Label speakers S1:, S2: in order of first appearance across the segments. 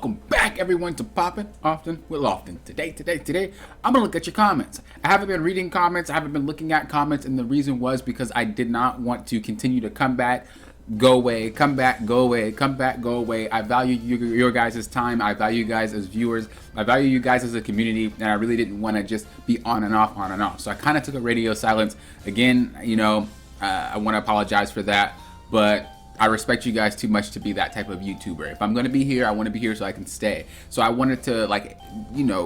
S1: welcome back everyone to Poppin Often with Lofton. Today, I'm gonna look at your comments. I haven't been reading comments, I haven't been looking at comments, and the reason was because I did not want to continue to come back, go away, come back, go away, come back, go away. I value your guys' time, I value you guys as viewers, I value you guys as a community, and I really didn't want to just be on and off, on and off. So I kind of took a radio silence. Again, I want to apologize for that, but I respect you guys too much to be that type of YouTuber. If I'm going to be here, I want to be here so I can stay. So I wanted to,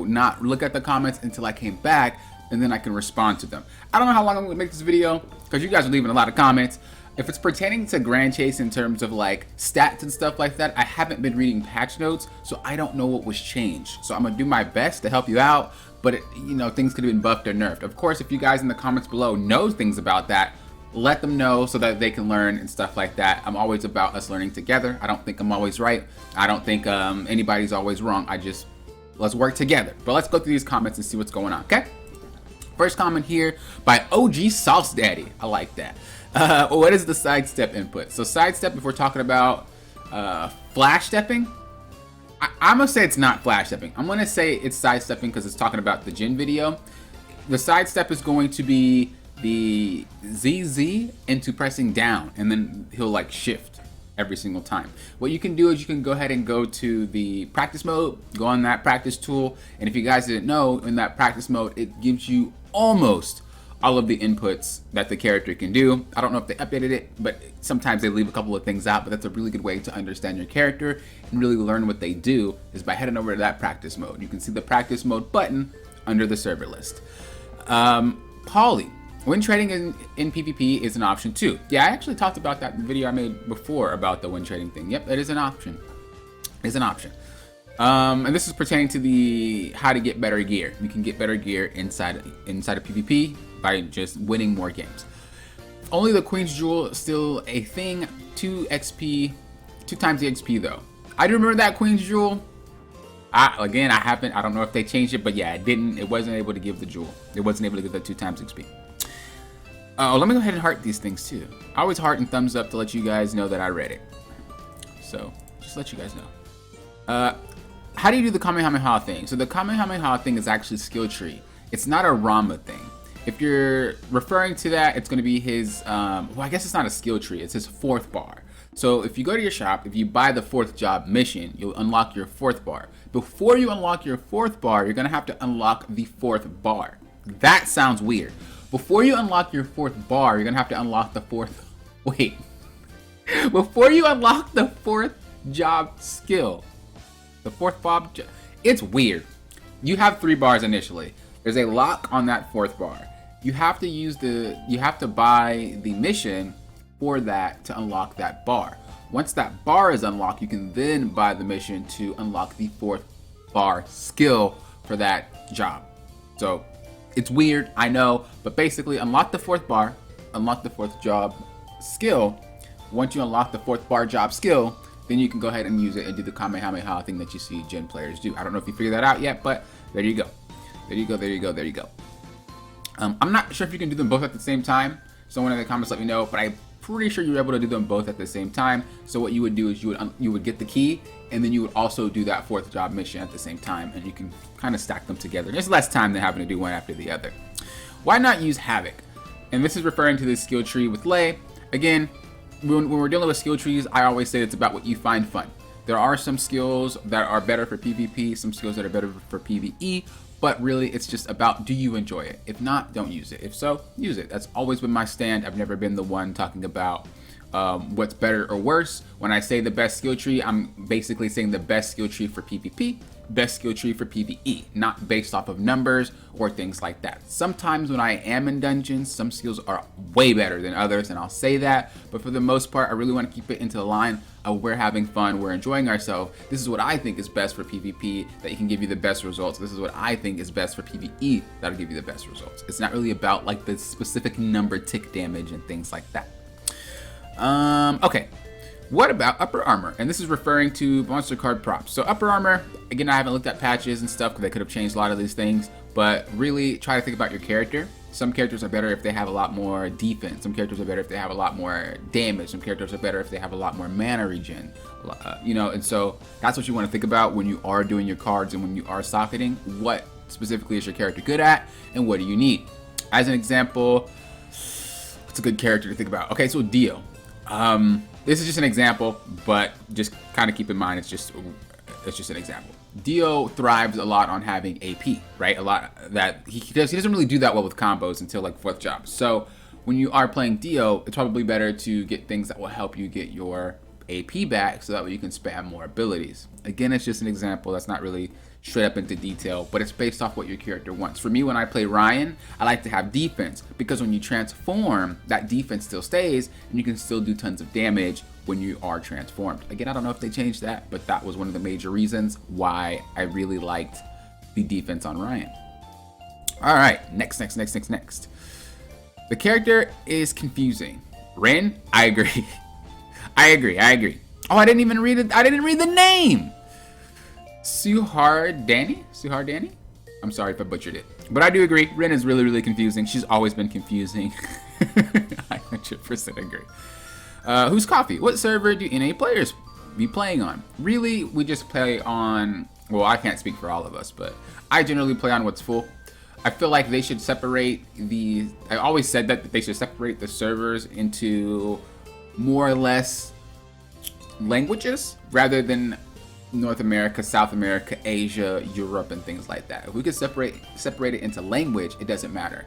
S1: not look at the comments until I came back, and then I can respond to them. I don't know how long I'm going to make this video, because you guys are leaving a lot of comments. If it's pertaining to Grand Chase in terms of like stats and stuff like that, I haven't been reading patch notes, so I don't know what was changed. So I'm going to do my best to help you out, but things could have been buffed or nerfed. Of course, if you guys in the comments below know things about that, let them know so that they can learn and stuff like that. I'm always about us learning together. I don't think I'm always right. I don't think anybody's always wrong. Let's work together. But let's go through these comments and see what's going on, okay? First comment here by OG Sauce Daddy. I like that. What is the sidestep input? So sidestep, if we're talking about flash stepping, I'm gonna say it's not flash stepping. I'm gonna say it's sidestepping because it's talking about the Jin video. The sidestep is going to be the ZZ into pressing down, and then he'll like shift every single time. What you can do is you can go ahead and go to the practice mode, go on that practice tool, and if you guys didn't know, in that practice mode it gives you almost all of the inputs that the character can do. I don't know if they updated it, but sometimes they leave a couple of things out, but that's a really good way to understand your character and really learn what they do is by heading over to that practice mode. You can see the practice mode button under the server list. Poly. Win trading in PvP is an option too. Yeah, I actually talked about that in the video I made before about the win trading thing. Yep, that is an option. It's an option. And this is pertaining to the how to get better gear. You can get better gear inside of PvP by just winning more games. Only the Queen's Jewel still a thing. 2 times the XP though. I do remember that Queen's Jewel. I don't know if they changed it, but yeah, it wasn't able to give the jewel. It wasn't able to give the 2 times XP. Let me go ahead and heart these things too. I always heart and thumbs up to let you guys know that I read it. So, just let you guys know. How do you do the Kamehameha thing? So the Kamehameha thing is actually skill tree. It's not a Rama thing. If you're referring to that, it's going to be his, well, I guess it's not a skill tree. It's his 4th bar. So if you go to your shop, if you buy the 4th job mission, you'll unlock your 4th bar. Before you unlock your 4th bar, you're going to have to unlock the 4th bar. That sounds weird. Before you unlock your 4th bar, you're going to have to unlock the 4th... Wait. Before you unlock the 4th job skill. The 4th job... It's weird. You have 3 bars initially. There's a lock on that 4th bar. You have to you have to buy the mission for that to unlock that bar. Once that bar is unlocked, you can then buy the mission to unlock the 4th bar skill for that job. So it's weird, I know, but basically unlock the 4th bar, unlock the 4th job skill. Once you unlock the 4th bar job skill, then you can go ahead and use it and do the Kamehameha thing that you see Gen players do. I don't know if you figured that out yet, but there you go. There you go, there you go, there you go. I'm not sure if you can do them both at the same time. Someone in the comments let me know, but I'm pretty sure you're able to do them both at the same time. So what you would do is you would get the key, and then you would also do that 4th job mission at the same time, and you can kind of stack them together. There's less time than having to do one after the other. Why not use Havoc? And this is referring to the skill tree with Lei. Again, when we're dealing with skill trees, I always say it's about what you find fun. There are some skills that are better for PvP, some skills that are better for PvE, but really it's just about, do you enjoy it? If not, don't use it. If so, use it. That's always been my stand. I've never been the one talking about what's better or worse. When I say the best skill tree, I'm basically saying the best skill tree for PvP, best skill tree for PvE, not based off of numbers or things like that. Sometimes when I am in dungeons, some skills are way better than others, and I'll say that, but for the most part, I really want to keep it into the line of we're having fun, we're enjoying ourselves. This is what I think is best for PvP, that can give you the best results. This is what I think is best for PvE, that'll give you the best results. It's not really about like the specific number tick damage and things like that. Okay. What about upper armor? And this is referring to monster card props. So upper armor, again, I haven't looked at patches and stuff because they could have changed a lot of these things, but really try to think about your character. Some characters are better if they have a lot more defense. Some characters are better if they have a lot more damage. Some characters are better if they have a lot more mana regen. You know, and so that's what you want to think about when you are doing your cards and when you are socketing. What specifically is your character good at, and what do you need? As an example, what's a good character to think about? Okay, so Dio. This is just an example, but just kind of keep in mind it's just an example. Dio thrives a lot on having AP, right? A lot that he doesn't really do that well with combos until like 4th job. So when you are playing Dio, it's probably better to get things that will help you get your AP back, so that way you can spam more abilities. Again, it's just an example. That's not really straight up into detail, but it's based off what your character wants. For me, when I play Ryan, I like to have defense, because when you transform, that defense still stays and you can still do tons of damage when you are transformed. Again, I don't know if they changed that, but that was one of the major reasons why I really liked the defense on Ryan. All right, next. The character is confusing. Rin, I agree. I agree. Oh, I didn't even read it. I didn't read the name. Suhar Danny? I'm sorry if I butchered it. But I do agree. Rin is really, really confusing. She's always been confusing. I 100% agree. Who's Coffee? What server do NA players be playing on? Really, we just play on... Well, I can't speak for all of us, but I generally play on what's full. I feel like they should separate the... I always said that they should separate the servers into more or less languages rather than North America, South America, Asia, Europe, and things like that. If we could separate it into language, it doesn't matter.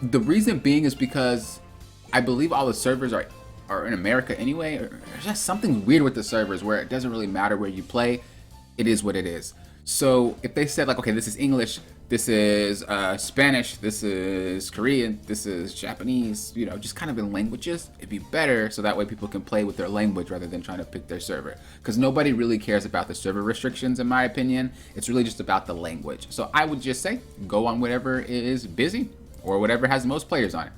S1: The reason being is because I believe all the servers are in America anyway. There's just something weird with the servers where it doesn't really matter where you play. It is what it is. So if they said like, okay, this is English, this is Spanish, this is Korean, this is Japanese, you know, just kind of in languages, it'd be better so that way people can play with their language rather than trying to pick their server. Because nobody really cares about the server restrictions, in my opinion. It's really just about the language. So I would just say, go on whatever is busy or whatever has the most players on it.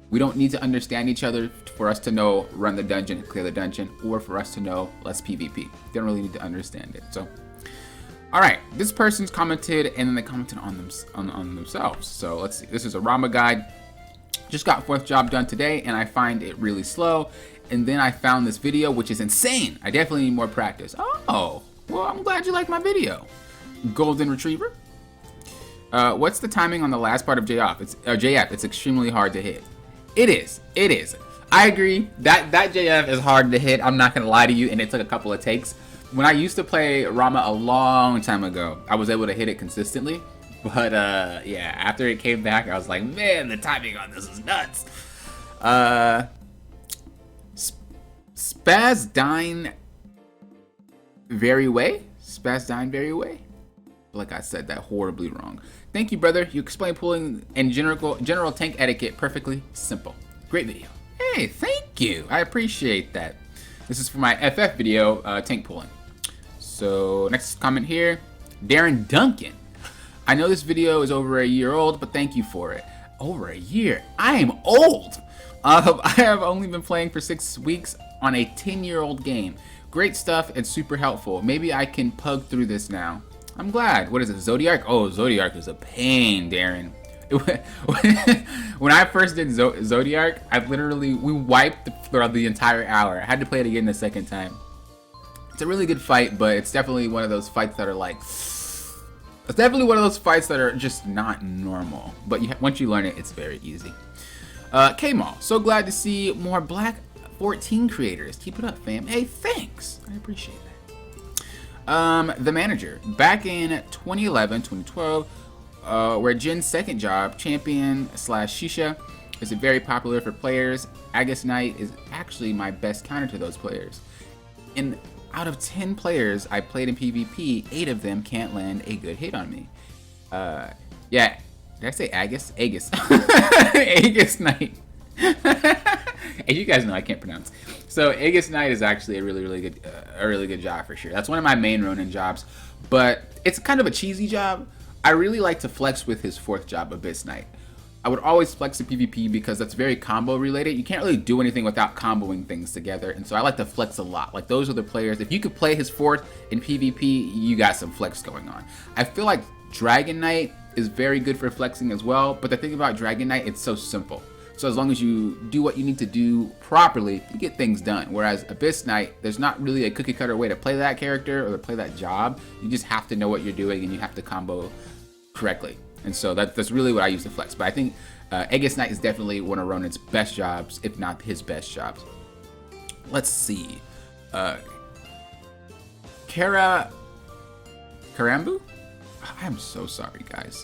S1: We don't need to understand each other for us to know run the dungeon, clear the dungeon, or for us to know let's PvP. They don't really need to understand it. So, all right, this person's commented, and then they commented on themselves. So let's see. This is a Rama guide. Just got 4th job done today, and I find it really slow. And then I found this video, which is insane. I definitely need more practice. Oh, well, I'm glad you liked my video. Golden Retriever. What's the timing on the last part of JF? It's extremely hard to hit. It is. I agree. That JF is hard to hit. I'm not gonna lie to you, and it took a couple of takes. When I used to play Rama a long time ago, I was able to hit it consistently. But yeah, after it came back, I was like, man, the timing on this is nuts. Spazdine very way. Like I said that horribly wrong. Thank you, brother. You explained pulling and general tank etiquette perfectly simple. Great video. Hey, thank you. I appreciate that. This is for my FF video, tank pulling. So next comment here, Darren Duncan. I know this video is over a year old, but thank you for it. Over a year? I am old. I have only been playing for 6 weeks on a 10-year-old game. Great stuff and super helpful. Maybe I can pug through this now. I'm glad. What is it, Zodiac? Oh, Zodiac is a pain, Darren. When I first did Zodiac, we wiped throughout the entire hour. I had to play it again the second time. It's a really good fight, but it's definitely one of those fights that are like... It's definitely one of those fights that are just not normal. But once you learn it, it's very easy. K-Mall, so glad to see more Black 14 creators. Keep it up, fam. Hey, thanks. I appreciate that. The Manager. Back in 2011, 2012, where Jin's second job, champion/Shisha, is very popular for players. Agus Knight is actually my best counter to those players. And out of 10 players I played in PvP, 8 of them can't land a good hit on me. Yeah, did I say Agus? Agus. Agus Knight. And you guys know I can't pronounce. So Agus Knight is actually a really good job for sure. That's one of my main Ronin jobs, but it's kind of a cheesy job. I really like to flex with his 4th job, Abyss Knight. I would always flex in PvP because that's very combo related. You can't really do anything without comboing things together, and so I like to flex a lot. Like, those are the players, if you could play his 4th in PvP, you got some flex going on. I feel like Dragon Knight is very good for flexing as well. But the thing about Dragon Knight, it's so simple. So as long as you do what you need to do properly, you get things done. Whereas Abyss Knight, there's not really a cookie cutter way to play that character or to play that job. You just have to know what you're doing and you have to combo correctly. And so that's really what I use to flex. But I think Aegis Knight is definitely one of Ronin's best jobs, if not his best jobs. Let's see. Karambu? I'm so sorry, guys.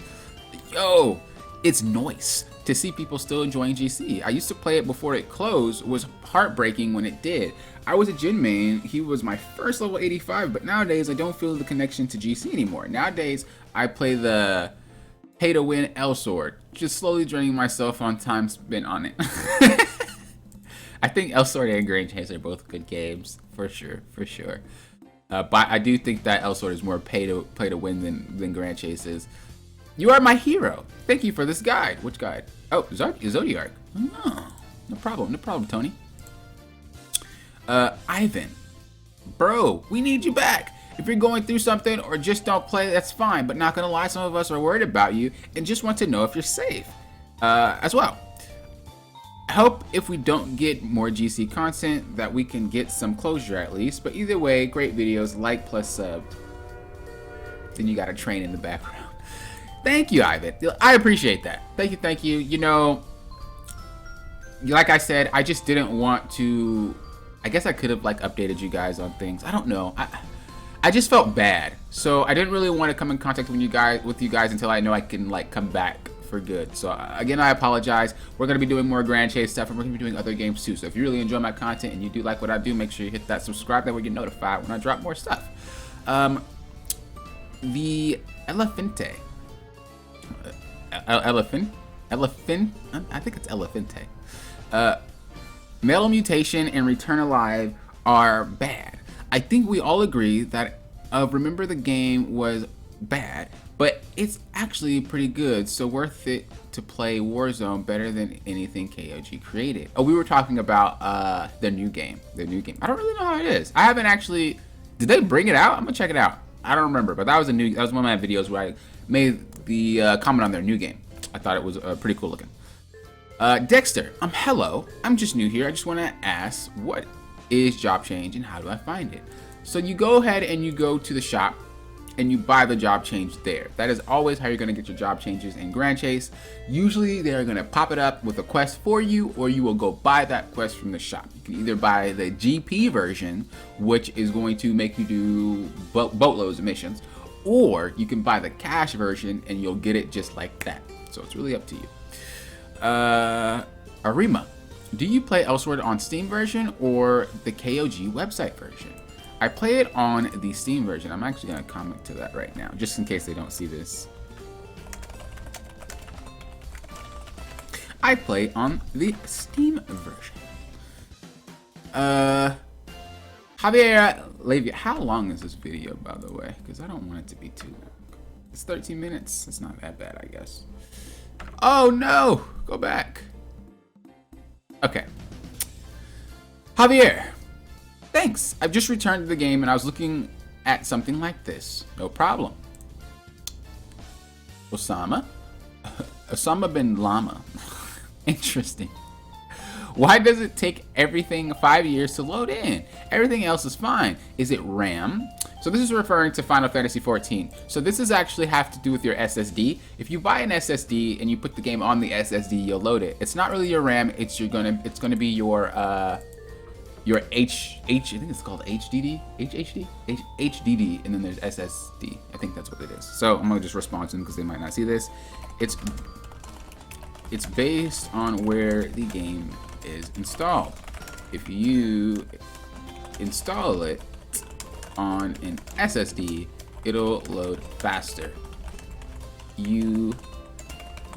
S1: Yo, it's Noise. To see people still enjoying GC. I used to play it before it closed. It was heartbreaking when it did. I was a Jin main. He was my first level 85, but nowadays I don't feel the connection to GC anymore. Nowadays, I play the pay to win L Sword, just slowly draining myself on time spent on it. I think L Sword and Grand Chase are both good games, for sure. But I do think that L Sword is more pay to win than Grand Chase is. You are my hero. Thank you for this guide. Which guide? Oh, Zodiark. Oh, no problem, Tony. Ivan. Bro, we need you back. If you're going through something or just don't play, that's fine. But not gonna lie, some of us are worried about you and just want to know if you're safe. As well. I hope if we don't get more GC content that we can get some closure at least. But either way, great videos, like plus sub. Then you gotta train in the background. Thank you, Ivan. I appreciate that. Thank you. You know, like I said, I just didn't want to. I guess I could have like updated you guys on things. I don't know. I just felt bad, so I didn't really want to come in contact with you guys until I know I can like come back for good. So again, I apologize. We're gonna be doing more Grand Chase stuff, and we're gonna be doing other games too. So if you really enjoy my content and you do like what I do, make sure you hit that subscribe. That way you get notified when I drop more stuff. The Elefante. Elephant, I think it's Elefante. Metal Mutation and Return Alive are bad. I think we all agree that Remember the Game was bad, but it's actually pretty good, so worth it to play Warzone, better than anything KOG created. Oh, we were talking about the new game. I don't really know how it is. I haven't actually. Did they bring it out? I'm gonna check it out. I don't remember, but that was one of my videos where I made the comment on their new game. I thought it was pretty cool looking. Dexter, hello. I'm just new here. I just want to ask, what is job change and how do I find it? So you go ahead and you go to the shop and you buy the job change there. That is always how you're going to get your job changes in Grand Chase. Usually they're going to pop it up with a quest for you, or you will go buy that quest from the shop. You can either buy the GP version, which is going to make you do boatloads of missions, or you can buy the cash version and you'll get it just like that. So it's really up to you. Arima, do you play Elsword on Steam version or the KOG website version? I play it on the Steam version. I'm actually going to comment to that right now, just in case they don't see this. I play on the Steam version. Javier Levia, how long is this video, by the way? Because I don't want it to be too long. It's 13 minutes. It's not that bad, I guess. Oh no! Go back. Okay. Javier, thanks. I've just returned to the game and I was looking at something like this. No problem. Osama bin Llama. Interesting. Why does it take everything 5 years to load in? Everything else is fine. Is it RAM? So this is referring to Final Fantasy XIV. So this is actually have to do with your SSD. If you buy an SSD and you put the game on the SSD, you'll load it. It's not really your RAM. It's gonna be your I think it's called HDD, HDD, and then there's SSD. I think that's what it is. So I'm gonna just respond to them because they might not see this. It's based on where the game is installed. If you install it on an SSD, it'll load faster. You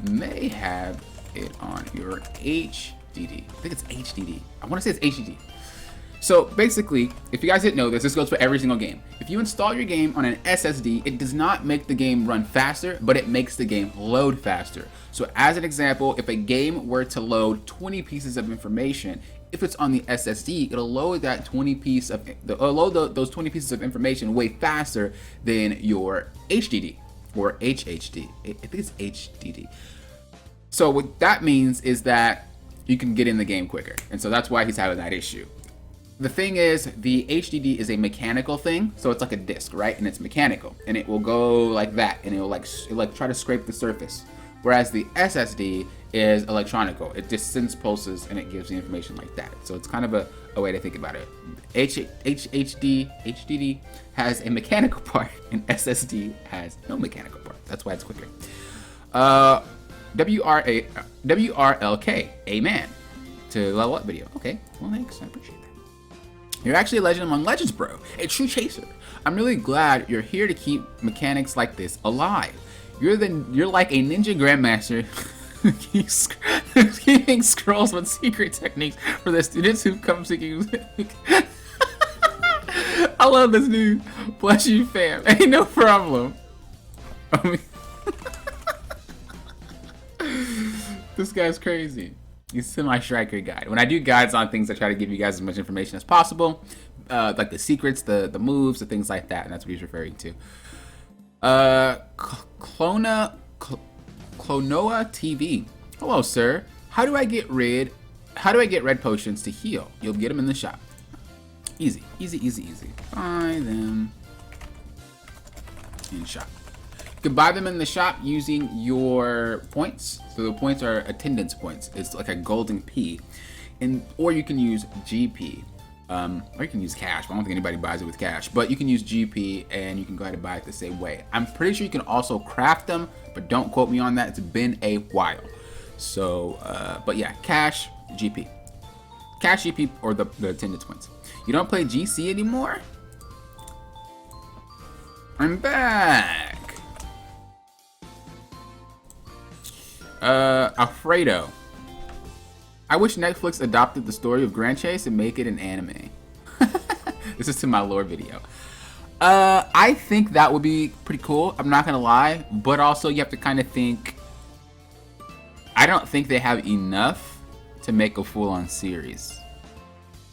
S1: may have it on your HDD. I think it's HDD. I want to say it's HDD. So basically, if you guys didn't know this, this goes for every single game. If you install your game on an SSD, it does not make the game run faster, but it makes the game load faster. So as an example, if a game were to load 20 pieces of information, if it's on the SSD, it'll load that 20 piece of those 20 pieces of information way faster than your HDD. or HHD. I think it's HDD. So what that means is that you can get in the game quicker, and so that's why he's having that issue. The thing is, the HDD is a mechanical thing, so it's like a disc, right? And it's mechanical, and it will go like that, and it'll like try to scrape the surface. Whereas the SSD is electronical. It just sends pulses and it gives the information like that. So it's kind of a way to think about it. HDD has a mechanical part, and SSD has no mechanical part. That's why it's quicker. WRLK, amen. To level up video. Okay, well thanks, I appreciate that. You're actually a legend among legends, bro. A true chaser. I'm really glad you're here to keep mechanics like this alive. You're like a ninja grandmaster keeping scrolls with secret techniques for the students who come seeking. I love this dude. Bless you, fam. Ain't no problem. I mean, this guy's crazy. He's semi-striker guide. When I do guides on things, I try to give you guys as much information as possible, like the secrets, the moves, the things like that, and that's what he's referring to. Clonoa TV. Hello, sir. How do I get red potions to heal? You'll get them in the shop. Easy. Buy them in shop. You can buy them in the shop using your points. So the points are attendance points. It's like a golden P, or you can use GP. Or you can use cash, but I don't think anybody buys it with cash. But you can use GP, and you can go ahead and buy it the same way. I'm pretty sure you can also craft them, but don't quote me on that. It's been a while. So, but yeah, cash, GP. Cash, GP, or the attendance points. You don't play GC anymore? I'm back. Alfredo. I wish Netflix adopted the story of Grand Chase and make it an anime. This is to my lore video. I think that would be pretty cool. I'm not gonna lie, but also you have to kind of think. I don't think they have enough to make a full-on series.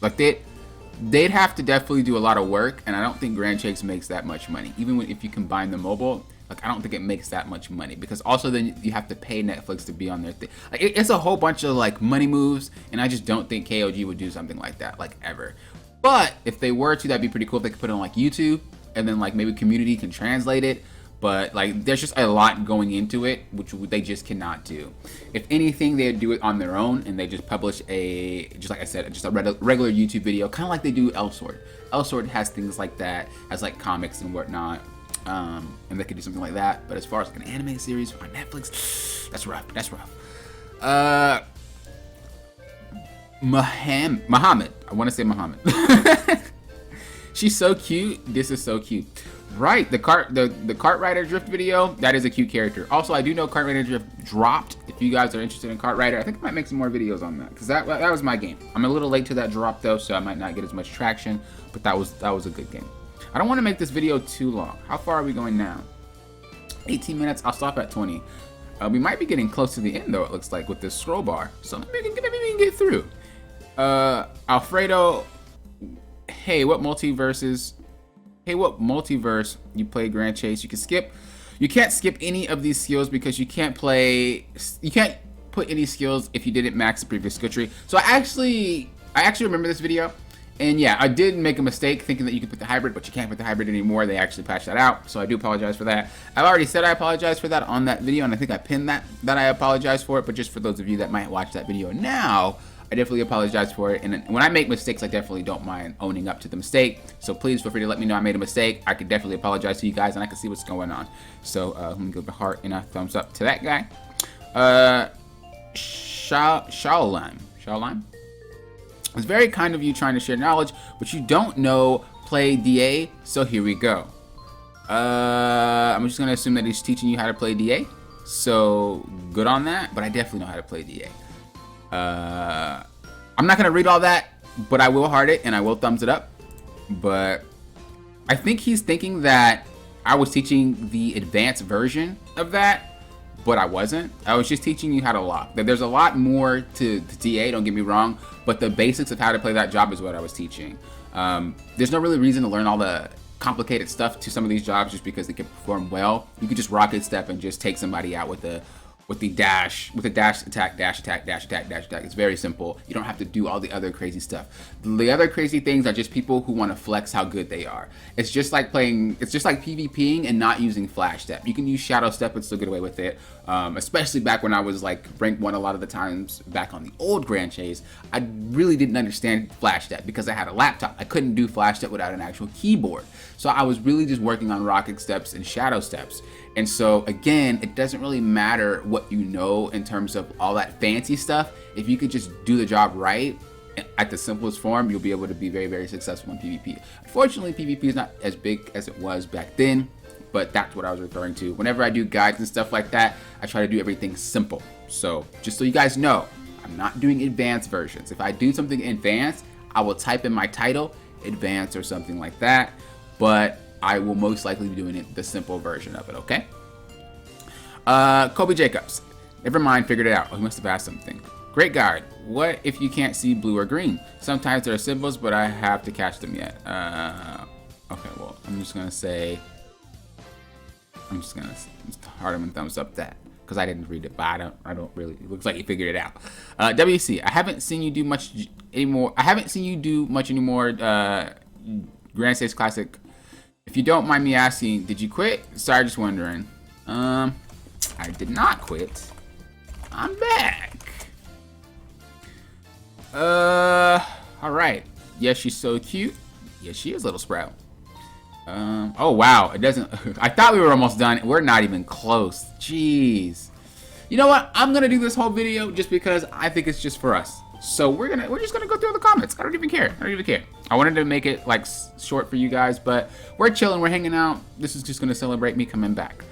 S1: Like they'd have to definitely do a lot of work, and I don't think Grand Chase makes that much money. Even if you combine the mobile. Like, I don't think it makes that much money, because also then you have to pay Netflix to be on their thing. Like, it's a whole bunch of like money moves, and I just don't think KOG would do something like that, like, ever. But if they were to, that'd be pretty cool if they could put it on like YouTube, and then like maybe community can translate it. But like, there's just a lot going into it, which they just cannot do. If anything, they'd do it on their own, and they just publish just like I said, just a regular YouTube video, kind of like they do Elsword. Elsword has things like that, has like comics and whatnot. And they could do something like that. But as far as like an anime series on Netflix, that's rough. Muhammad. I want to say Muhammad. She's so cute. This is so cute. Right, the Kart Rider Drift video, that is a cute character. Also, I do know Kart Rider Drift dropped. If you guys are interested in Kart Rider, I think I might make some more videos on that, because that was my game. I'm a little late to that drop though, so I might not get as much traction, but that was a good game. I don't want to make this video too long. How far are we going now? 18 minutes. I'll stop at 20. We might be getting close to the end though, it looks like, with this scroll bar. So maybe we can get through. Alfredo, hey, what multiverse you play Grand Chase? You can skip. You can't skip any of these skills because you can't put any skills if you didn't max the previous skill tree. So I actually remember this video. And yeah, I did make a mistake thinking that you could put the hybrid, but you can't put the hybrid anymore. They actually patched that out, so I do apologize for that. I've already said I apologize for that on that video, and I think I pinned that I apologize for it, but just for those of you that might watch that video now, I definitely apologize for it. And when I make mistakes, I definitely don't mind owning up to the mistake. So please feel free to let me know I made a mistake. I could definitely apologize to you guys, and I can see what's going on. So let me give a heart and a thumbs up to that guy. Shaolime. It's very kind of you trying to share knowledge, but you don't know play DA, so here we go. I'm just gonna assume that he's teaching you how to play DA, so good on that, but I definitely know how to play DA. I'm not gonna read all that, but I will heart it and I will thumbs it up. But I think he's thinking that I was teaching the advanced version of that, but I wasn't. I was just teaching you how to lock. There's a lot more to DA, don't get me wrong, but the basics of how to play that job is what I was teaching. There's no really reason to learn all the complicated stuff to some of these jobs just because they can perform well. You could just rocket step and just take somebody out with the dash attack, dash attack, dash attack, dash attack. It's very simple. You don't have to do all the other crazy stuff. The other crazy things are just people who want to flex how good they are. It's just like PvPing and not using flash step. You can use shadow step and still get away with it. Especially back when I was like rank 1 a lot of the times back on the old Grand Chase, I really didn't understand flash step because I had a laptop. I couldn't do flash step without an actual keyboard. So I was really just working on rocket steps and shadow steps. And so again, it doesn't really matter what you know in terms of all that fancy stuff. If you could just do the job right at the simplest form, you'll be able to be very, very successful in PvP. Unfortunately, PvP is not as big as it was back then, but that's what I was referring to. Whenever I do guides and stuff like that, I try to do everything simple. So just so you guys know, I'm not doing advanced versions. If I do something advanced, I will type in my title, advanced or something like that, but I will most likely be doing it the simple version of it, okay? Kobe Jacobs. Never mind, figured it out. Oh, he must have asked something. Great guide. What if you can't see blue or green? Sometimes there are symbols, but I have to catch them yet. Okay, well, I'm just gonna heart him and thumbs up that, because I didn't read it, but I don't really, it looks like he figured it out. WC, I haven't seen you do much anymore. Grand States Classic. If you don't mind me asking, did you quit? Sorry, just wondering. I did not quit. I'm back. Alright. Yes, she's so cute. Yes, she is, Little Sprout. Oh wow, it doesn't, I thought we were almost done. We're not even close. Jeez. You know what? I'm gonna do this whole video just because I think it's just for us. So we're just gonna go through the comments. I don't even care. I wanted to make it like short for you guys, but we're chilling, we're hanging out. This is just gonna celebrate me coming back.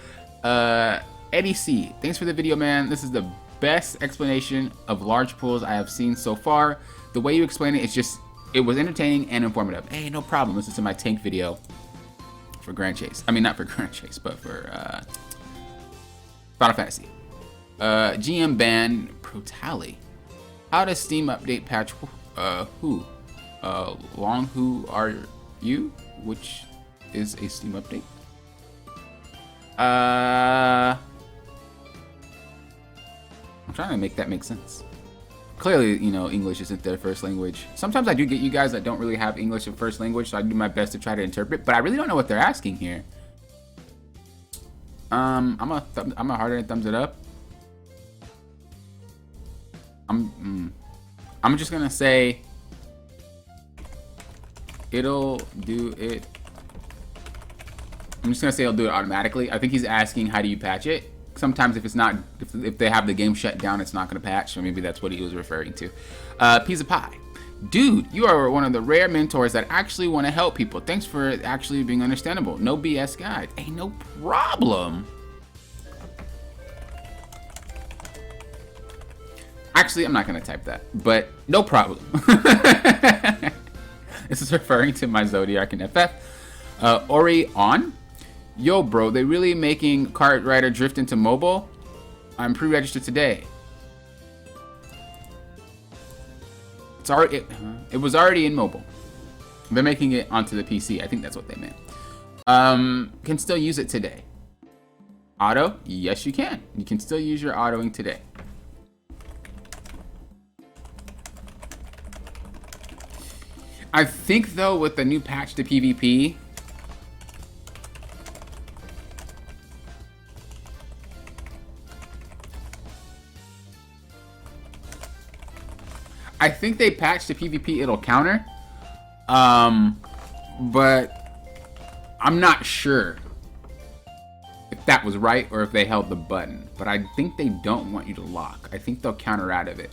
S1: Eddie C, thanks for the video, man. This is the best explanation of large pools I have seen so far. The way you explain it, it was entertaining and informative. Hey, no problem. This is my tank video for Grand Chase. I mean, not for Grand Chase, but for Final Fantasy. GM ban Protali. How does Steam update patch who? Long who are you? Which is a Steam update. I'm trying to make that make sense. Clearly, you know, English isn't their first language. Sometimes I do get you guys that don't really have English as first language, so I do my best to try to interpret, but I really don't know what they're asking here. I'm a heart and thumbs it up. I'm just gonna say it'll do it. I'm just gonna say it'll do it automatically. I think he's asking how do you patch it. Sometimes if it's not, if they have the game shut down, it's not gonna patch. So maybe that's what he was referring to. Pizza Pie. Dude, you are one of the rare mentors that actually want to help people. Thanks for actually being understandable. No BS guide. Hey, no problem. Actually, I'm not gonna type that, but no problem. This is referring to my Zodiac and FF. Ori on. Yo, bro, they really making Kart Rider drift into mobile? I'm pre-registered today. It's already, it was already in mobile. They're making it onto the PC. I think that's what they meant. Can still use it today. Auto? Yes, you can. You can still use your autoing today. I think though with the new patch to PvP, I think they patched to PvP it'll counter, but I'm not sure if that was right or if they held the button, but I think they don't want you to lock. I think they'll counter out of it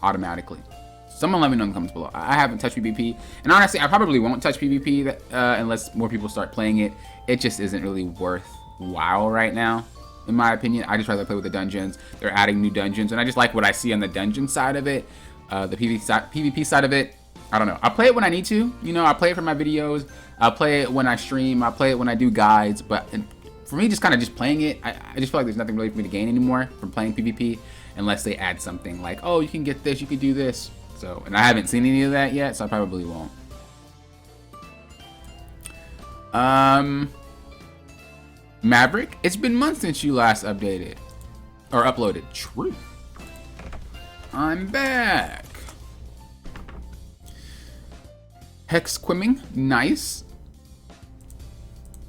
S1: automatically. Someone let me know in the comments below. I haven't touched PvP, and honestly, I probably won't touch PvP unless more people start playing it. It just isn't really worthwhile right now, in my opinion. I just rather play with the dungeons. They're adding new dungeons, and I just like what I see on the dungeon side of it. The PvP side of it, I don't know. I play it when I need to. You know, I play it for my videos. I play it when I stream. I play it when I do guides. But for me, just kind of just playing it, I just feel like there's nothing really for me to gain anymore from playing PvP, unless they add something like, oh, you can get this, you can do this. So, and I haven't seen any of that yet, so I probably won't. Maverick, it's been months since you last updated or uploaded. True. I'm back. Hex Quimming, nice.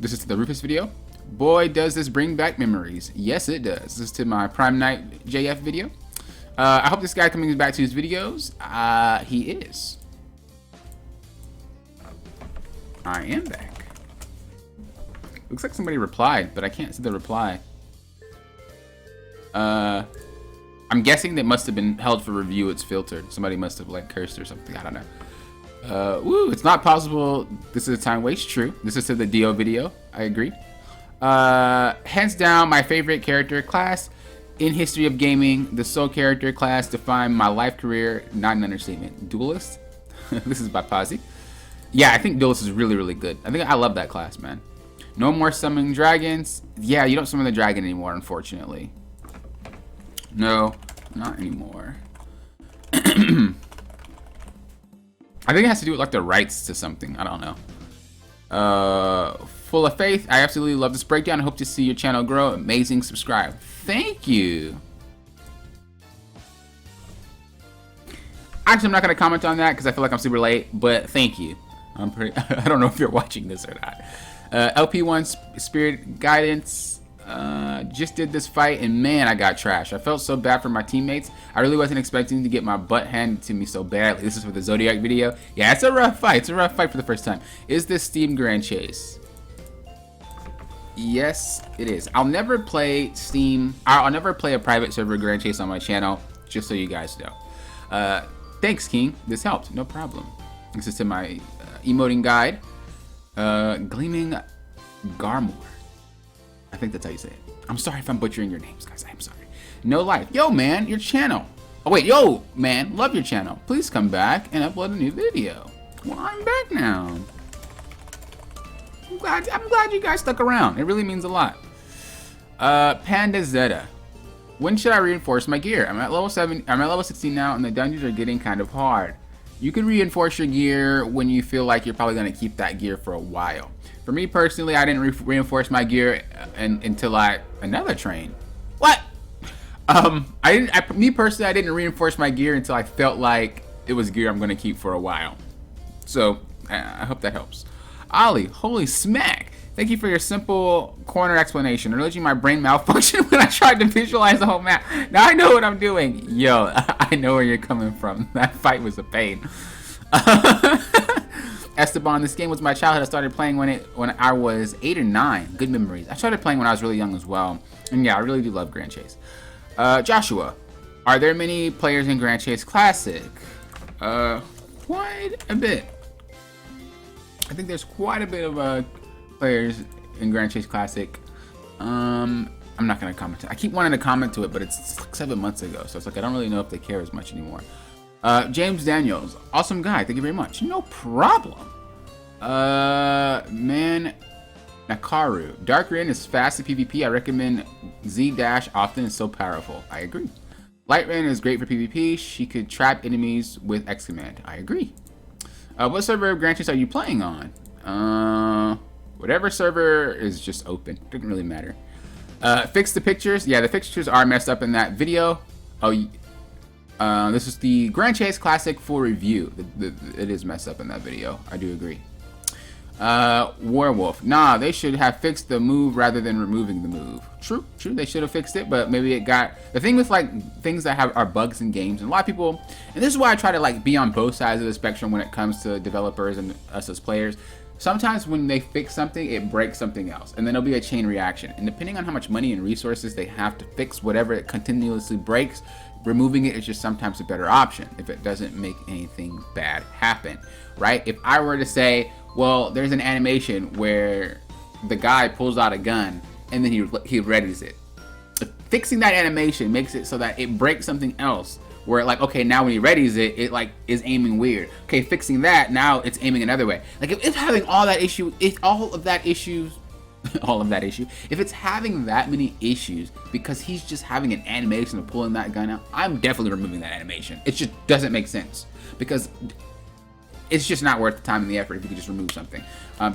S1: This is the Rufus video. Boy, does this bring back memories. Yes, it does. This is to my Prime Night JF video. I hope this guy coming back to his videos. He is. I am back. Looks like somebody replied, but I can't see the reply. I'm guessing that must have been held for review. It's filtered. Somebody must have like cursed or something. I don't know. Woo, it's not possible. This is a time waste. True. This is to the Dio video. I agree. Hands down, my favorite character class in history of gaming. The sole character class defined my life career. Not an understatement. Duelist. This is by Pazzi. Yeah, I think Duelist is really, really good. I think I love that class, man. No more summoning dragons. Yeah, you don't summon the dragon anymore, unfortunately. No, not anymore. I think it has to do with like the rights to something. I don't know. Full of faith. I absolutely love this breakdown. I hope to see your channel grow. Amazing. Subscribe. Thank you. Actually, I'm not going to comment on that because I feel like I'm super late, but thank you. I don't know if you're watching this or not. LP1 Spirit Guidance. Just did this fight and man, I got trashed. I felt so bad for my teammates. I really wasn't expecting to get my butt handed to me so badly. This is for the Zodiac video. Yeah, it's a rough fight. It's a rough fight for the first time. Is this Steam Grand Chase? Yes, it is. I'll never play Steam. I'll never play a private server Grand Chase on my channel, just so you guys know. Thanks, King. This helped. No problem. This is to my emoting guide. Gleaming Garmor. I think that's how you say it. I'm sorry if I'm butchering your names, guys. I'm sorry. No Life. Yo, man, your channel. Oh, wait. Yo, man, love your channel. Please come back and upload a new video. Well, I'm back now. I'm glad you guys stuck around. It really means a lot. Panda Zeta. When should I reinforce my gear? I'm at level 7. I'm at level 16 now, and the dungeons are getting kind of hard. You can reinforce your gear when you feel like you're probably going to keep that gear for a while. For me personally, I didn't reinforce my gear until another train. What? Me personally, I didn't reinforce my gear until I felt like it was gear I'm going to keep for a while. So I hope that helps. Ollie, holy smack! Thank you for your simple corner explanation. Realizing my brain malfunctioned when I tried to visualize the whole map. Now I know what I'm doing. Yo, I know where you're coming from. That fight was a pain. Esteban, this game was my childhood. I started playing when I was 8 or 9. Good memories. I started playing when I was really young as well. And yeah, I really do love Grand Chase. Joshua, are there many players in Grand Chase Classic? Quite a bit. I think there's quite a bit of players in Grand Chase Classic. I'm not gonna comment. I keep wanting to comment to it, but it's like 7 months ago, so it's like I don't really know if they care as much anymore. James Daniels, awesome guy. Thank you very much. No problem. Man, Nakaru, Dark Rin is fast at PvP. I recommend Z Dash often. It's so powerful. I agree. Light Rin is great for PvP. She could trap enemies with X command. I agree. What server of Grand Chase are you playing on? Whatever server is just open. Doesn't really matter. Fix the pictures. Yeah, the pictures are messed up in that video. Oh, this is the Grand Chase Classic full review. It is messed up in that video. I do agree. Werewolf. Nah, they should have fixed the move rather than removing the move. True. They should have fixed it, but maybe it got... The thing with like things that are bugs in games, and a lot of people... And this is why I try to like be on both sides of the spectrum when it comes to developers and us as players. Sometimes when they fix something, it breaks something else, and then there'll be a chain reaction. And depending on how much money and resources they have to fix whatever it continuously breaks, removing it is just sometimes a better option if it doesn't make anything bad happen, right? If I were to say, well, there's an animation where the guy pulls out a gun and then he readies it. Fixing that animation makes it so that it breaks something else. Where like, okay, now when he readies it, it like is aiming weird. Okay, fixing that, now it's aiming another way. Like if it's having all that issue, if it's having that many issues because he's just having an animation of pulling that gun out, I'm definitely removing that animation. It just doesn't make sense. Because it's just not worth the time and the effort if you could just remove something.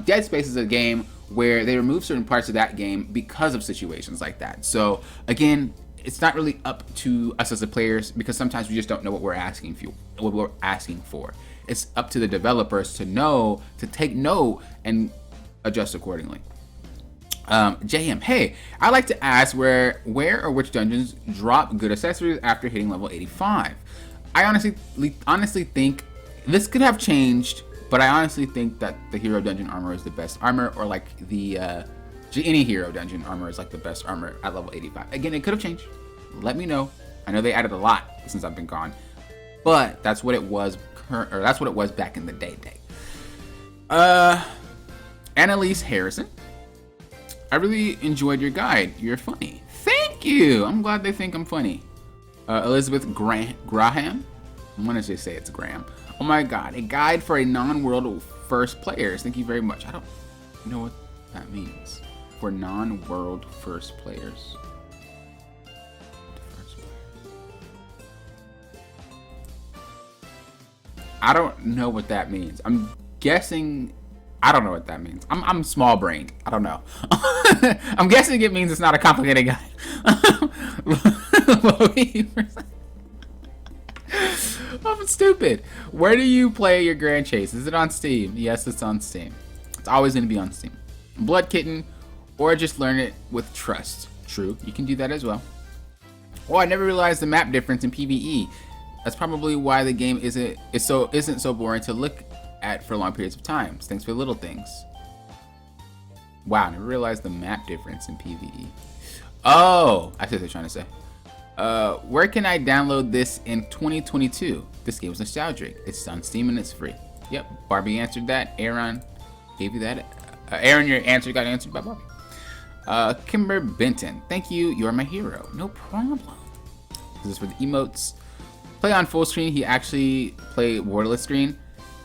S1: Dead Space is a game where they remove certain parts of that game because of situations like that. So again, it's not really up to us as the players, because sometimes we just don't know what we're asking for. It's up to the developers to know, to take note and adjust accordingly. JM, hey, I'd like to ask where or which dungeons drop good accessories after hitting level 85. I honestly think this could have changed, but I honestly think that the hero dungeon armor is the best armor, or like the any hero dungeon armor is like the best armor at level 85. Again, it could have changed. Let me know. I know they added a lot since I've been gone, but that's what it was. That's what it was back in the day. Annalise Harrison, I really enjoyed your guide. You're funny. Thank you. I'm glad they think I'm funny. Elizabeth Graham. I'm gonna just say it's Graham. Oh my God, a guide for a non-world first players. Thank you very much. I don't know what that means. For non-world first players. I don't know what that means. I'm guessing. I don't know what that means. I'm small brained. I don't know. I'm guessing it means it's not a complicated guide. I'm stupid. Where do you play your Grand Chase? Is it on Steam? Yes, it's on Steam. It's always going to be on Steam. Blood Kitten, or just learn it with trust. True, you can do that as well. Oh, I never realized the map difference in PvE. That's probably why the game isn't so boring to look at for long periods of time. Thanks for the little things. Wow, I never realized the map difference in PvE. Oh, I see what they're trying to say. Where can I download this in 2022? This game was nostalgic. It's on Steam and it's free. Yep, Barbie answered that. Aaron gave you that. Aaron, your answer got answered by Barbie. Kimber Benton, thank you. You're my hero. No problem. This is for the emotes. Play on full screen. He actually play borderless screen.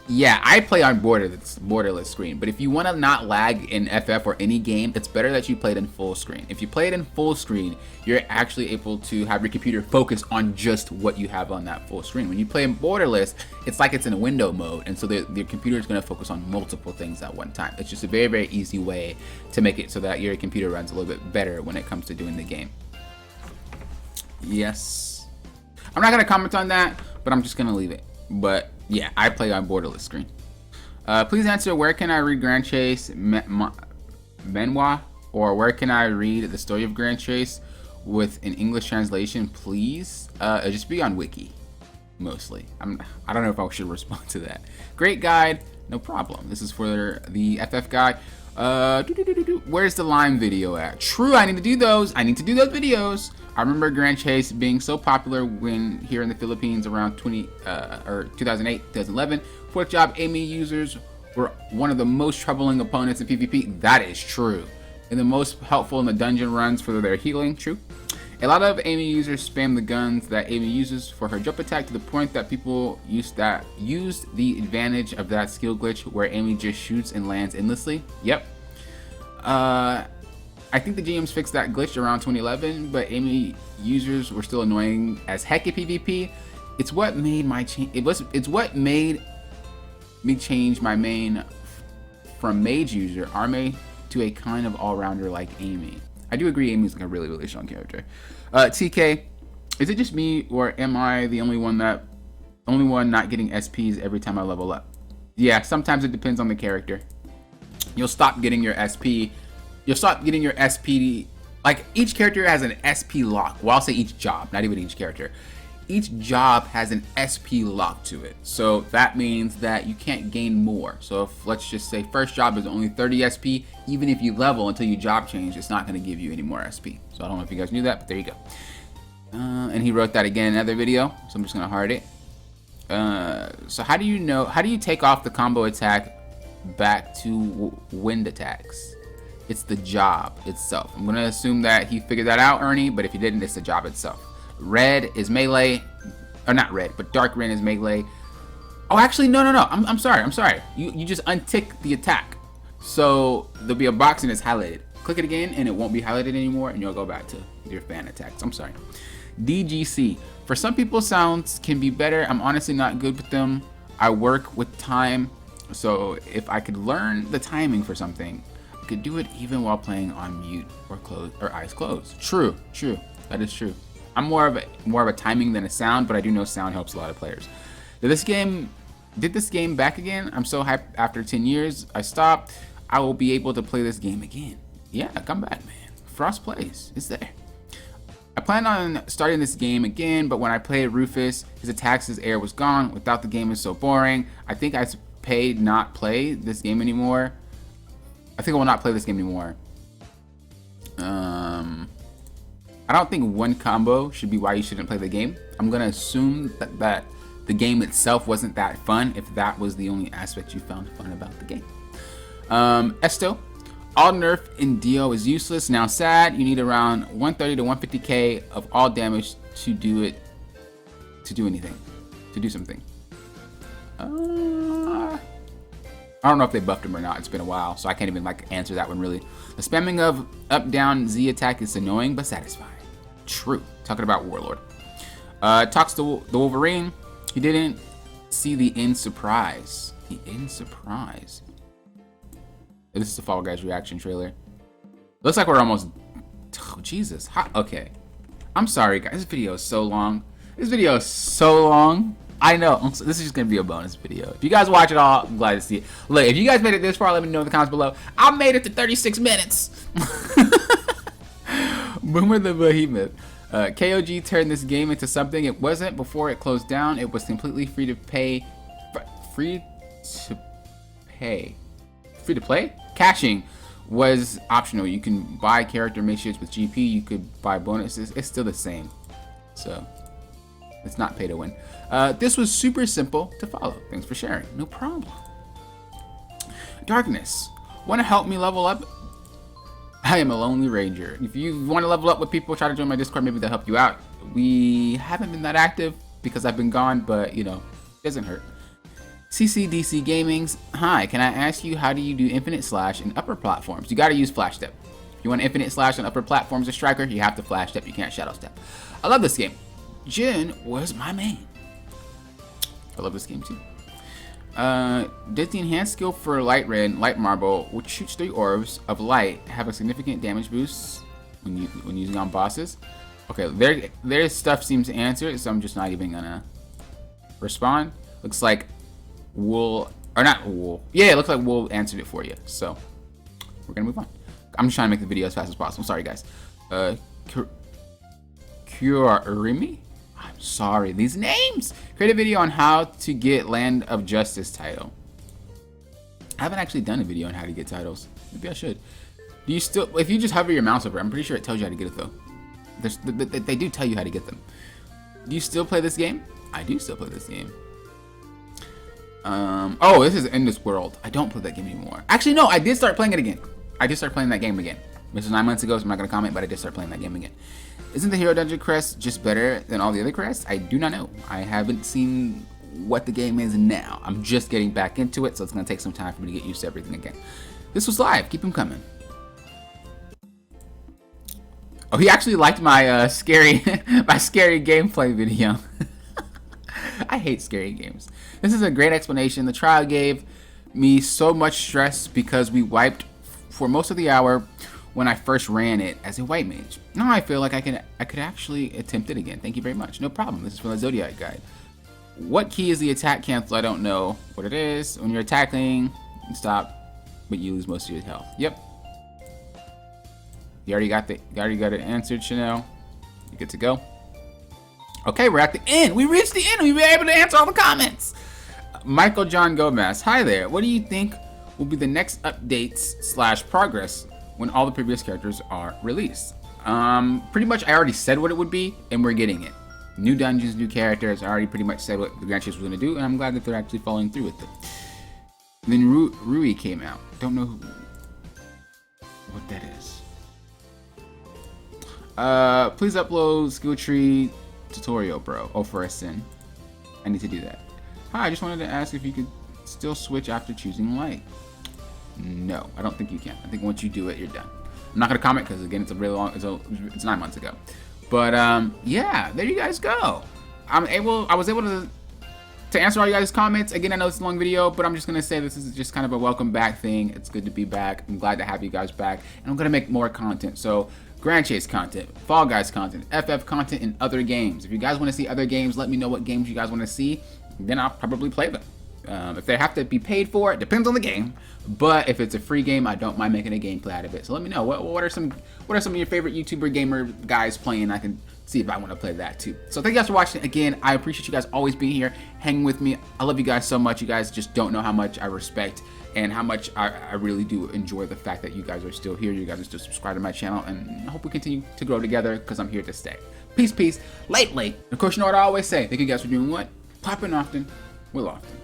S1: Yeah, I play on borderless screen, but if you want to not lag in FF or any game, it's better that you play it in full screen. If you play it in full screen, you're actually able to have your computer focus on just what you have on that full screen. When you play in borderless, it's like it's in a window mode, and so your computer is going to focus on multiple things at one time. It's just a very, very easy way to make it so that your computer runs a little bit better when it comes to doing the game. Yes. I'm not going to comment on that, but I'm just going to leave it. But yeah, I play on borderless screen. Please answer, where can I read Grand Chase Memoir, or where can I read the story of Grand Chase with an English translation, please? It'll just be on Wiki, mostly. I don't know if I should respond to that. Great guide, no problem. This is for the FF guide. Where's the Lime video at? True, I need to do those. I need to do those videos. I remember Grand Chase being so popular when here in the Philippines around 2008, 2011. Fourth job, Amy users were one of the most troubling opponents in PvP. That is true. And the most helpful in the dungeon runs for their healing. True. A lot of Amy users spam the guns that Amy uses for her jump attack to the point that people used the advantage of that skill glitch where Amy just shoots and lands endlessly. Yep. I think the GMs fixed that glitch around 2011, but Amy users were still annoying as heck at PvP. It's what made me change my main from mage user Arme to a kind of all-rounder like Amy. I do agree Amy's like a really, really strong character. TK, is it just me or am I the only one not getting SPs every time I level up? Yeah, sometimes it depends on the character. You'll stop getting your SP. You'll stop getting your SP. Like, each character has an SP lock. Well, I'll say each job, not even each character. Each job has an SP lock to it. So that means that you can't gain more. So if, let's just say, first job is only 30 SP, even if you level until you job change, it's not going to give you any more SP. So I don't know if you guys knew that, but there you go. And he wrote that again in another video, so I'm just going to heart it. So how do you take off the combo attack back to wind attacks? It's the job itself. I'm gonna assume that he figured that out, Ernie, but if he didn't, it's the job itself. Red is melee, or not red, but dark red is melee. Oh, actually, no. I'm sorry. You just untick the attack. So there'll be a box and it's highlighted. Click it again and it won't be highlighted anymore and you'll go back to your fan attacks. I'm sorry. DGC. For some people, sounds can be better. I'm honestly not good with them. I work with time, so if I could learn the timing for something, I could do it even while playing on mute or eyes closed. True, that is true. I'm more of a timing than a sound, but I do know sound helps a lot of players. Did this game back again? I'm so hyped. After 10 years, I stopped. I will be able to play this game again. Yeah, come back, man. Frost Plays. It's there. I plan on starting this game again, but when I played Rufus, his attacks, his air was gone. Without the game is so boring. I think I paid not play this game anymore. I think I will not play this game anymore. I don't think one combo should be why you shouldn't play the game. I'm gonna assume that the game itself wasn't that fun if that was the only aspect you found fun about the game. Esto, all nerf in Dio is useless. Now sad, you need around 130 to 150k of all damage to do anything, to do something. I don't know if they buffed him or not. It's been a while, so I can't even answer that one really. The spamming of up down Z attack is annoying but satisfying. True. Talking about Warlord. Talks to the Wolverine. He didn't see the end surprise. The end surprise. This is the Fall Guys reaction trailer. Looks like we're almost. Oh, Jesus. Okay. I'm sorry, guys. This video is so long. I know. This is just going to be a bonus video. If you guys watch it all, I'm glad to see it. Look, if you guys made it this far, let me know in the comments below. I made it to 36 minutes. Boomer the Behemoth. KOG turned this game into something it wasn't before it closed down. It was completely free to pay. Free to play? Caching was optional. You can buy character missions with GP. You could buy bonuses. It's still the same. So, it's not pay to win. This was super simple to follow. Thanks for sharing. No problem. Darkness. Want to help me level up? I am a lonely ranger. If you want to level up with people, try to join my Discord. Maybe they'll help you out. We haven't been that active because I've been gone, but you know, it doesn't hurt. CCDC Gaming's. Hi, can I ask you how do you do infinite slash in upper platforms? You got to use flash step. If you want infinite slash on upper platforms as striker, you have to flash step. You can't shadow step. I love this game. Jin was my main. I love this game too. Does the enhanced skill for light red, light marble, which shoots 3 orbs of light, have a significant damage boost when using on bosses? Okay, their stuff seems to answer it, so I'm just not even gonna respond. Looks like Wool, or not Wool. Yeah, it looks like Wool answered it for you. So we're gonna move on. I'm just trying to make the video as fast as possible. Sorry, guys. Kurimi? I'm sorry, these names. Create a video on how to get Land of Justice title. I haven't actually done a video on how to get titles. Maybe I should. Do you still, if you just hover your mouse over it, I'm pretty sure it tells you how to get it though. They do tell you how to get them. Do you still play this game? I do still play this game. Oh, this is In This World. I don't play that game anymore. Actually, no, I did start playing it again. I did start playing that game again. This was 9 months ago, so I'm not gonna comment, but I did start playing that game again. Isn't the Hero Dungeon crest just better than all the other crests? I do not know. I haven't seen what the game is now. I'm just getting back into it, so it's gonna take some time for me to get used to everything again. This was live. Keep them coming. Oh, he actually liked my scary gameplay video. I hate scary games. This is a great explanation. The trial gave me so much stress because we wiped for most of the hour when I first ran it as a white mage. Now I feel like I could actually attempt it again. Thank you very much. No problem. This is from the Zodiac Guide. What key is the attack cancel? I don't know what it is. When you're attacking, you stop, but you lose most of your health. Yep. You already got it answered, Chanel. You good to go? Okay, we're at the end. We reached the end. We were able to answer all the comments. Michael John Gomez. Hi there. What do you think will be the next updates / progress when all the previous characters are released? Pretty much I already said what it would be, and we're getting it. New dungeons, new characters. I already pretty much said what the Grand Chase was going to do, and I'm glad that they're actually following through with it. And then Rui came out. Don't know what that is. Please upload skill tree tutorial, bro. Oh, for a sin. I need to do that. Hi, I just wanted to ask if you could still switch after choosing light. No, I don't think you can. I think once you do it, you're done. I'm not gonna comment because again, it's a really long. It's 9 months ago. But yeah, there you guys go. I was able to to answer all you guys' comments. Again, I know it's a long video, but I'm just gonna say this is just kind of a welcome back thing. It's good to be back. I'm glad to have you guys back, and I'm gonna make more content. So Grand Chase content, Fall Guys content, FF content, and other games. If you guys want to see other games, let me know what games you guys want to see. Then I'll probably play them. If they have to be paid for, it depends on the game. But if it's a free game, I don't mind making a gameplay out of it. So let me know what are some of your favorite YouTuber gamer guys playing. I can see if I want to play that too. So thank you guys for watching. Again, I appreciate you guys always being here, hanging with me. I love you guys so much. You guys just don't know how much I respect and how much I really do enjoy the fact that you guys are still here. You guys are still subscribed to my channel, and I hope we continue to grow together because I'm here to stay. Peace, peace. Late. Of course, you know what I always say. Thank you guys for doing what? Popping often with Lofton.